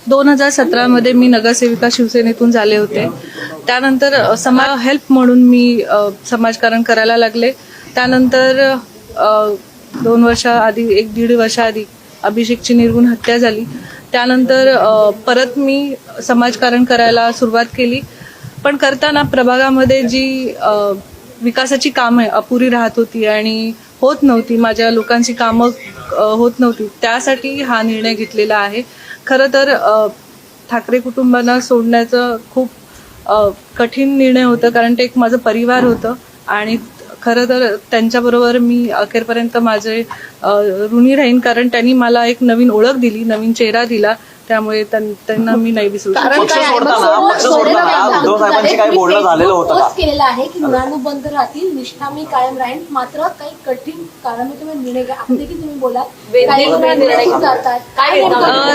2017 मध्ये मी नगरसेविका शिवसेनेतून झाले होते. त्यानंतर समाज हेल्प म्हणून मी समाजकारण करायला लागले. त्यानंतर 2 वर्षाआधी 1-1.5 वर्षाआधी अभिषेकची निर्गुण हत्या झाली. त्यानंतर परत मी समाजकारण करायला सुरुवात केली. पण करताना प्रभागामध्ये जी विकासाची कामं अपुरी राहत होती आणि होत नव्हती, माझ्या लोकांची कामं होत नव्हती, त्यासाठी हा निर्णय घेतलेला आहे. खरं तर ठाकरे कुटुंबांना सोडण्याचं खूप कठीण निर्णय होतं, कारण ते एक माझं परिवार होतं आणि खरं तर त्यांच्याबरोबर मी अखेरपर्यंत माझे ऋणी राहीन, कारण त्यांनी मला एक नवीन ओळख दिली, नवीन चेहरा दिला. त्यामुळे त्यांना मी नाही विसरू शकत. पक्ष सोडताना उद्धव साहेबांशी काही बोलणं झालेलं होतं का? केलेलं आहे की ऋणानु बंद राहतील, निष्ठा मी कायम राहीन, मात्र काही कठीण काळामध्ये तुम्ही निर्णय घ्या. आता देखील तुम्ही बोला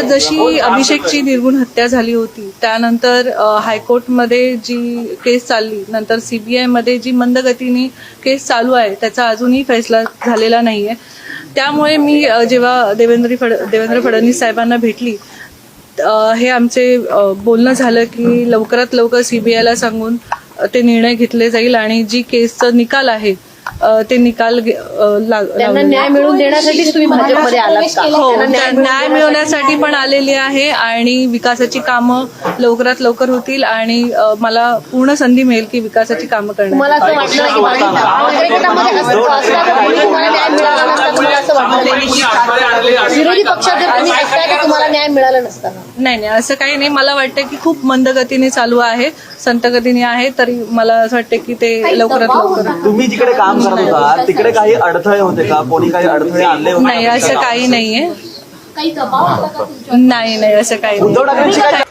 जशी अभिषेकची निर्गुण हत्या झाली होती, त्यानंतर हायकोर्टमध्ये जी केस चालली, नंतर CBI मध्ये जी मंदगतीने केस चालू आहे, त्याचा अजूनही फैसला झालेला नाहीये. त्यामुळे मी जेव्हा देवेंद्र फडणवीस साहेबांना भेटली, हे आमचे बोलणं झालं की लवकरात लवकर CBIला सांगून ते निर्णय घेतले जाईल आणि जी केसचा निकाल आहे ते निकाल न्याय मिळवून देण्यासाठी तुम्ही भाजपमध्ये आलात का? हो, न्याय मिळवण्यासाठी पण आलेली आहे आणि विकासाची कामं लवकरात लवकर होतील आणि मला पूर्ण संधी मिळेल की विकासाची कामं करण्याची. मला असं वाटलं विरोधी पक्षात जर तुम्ही असता तर तुम्हाला न्याय मिळाला नसता? नाही, असं काही नाही. मला वाटतं की खूप मंद गतीने चालू आहे, संत गतीने आहे, तरी मला असं वाटतं की ते लवकरात लवकर. तुम्ही जिकडे काम करत होता तिकडे काही अडथळे होते का? कोणी काही अडथळे आणले होते? नाही, असं काही नाहीये. काही दबाव होता का तुमच्या? नाही, असं काही नाही.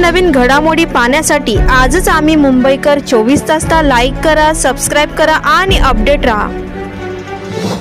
नवीन घडामोडी पाहण्यासाठी आजच आम्ही मुंबईकर 24 तासला लाईक करा, सबस्क्राईब करा आणि अपडेट रहा.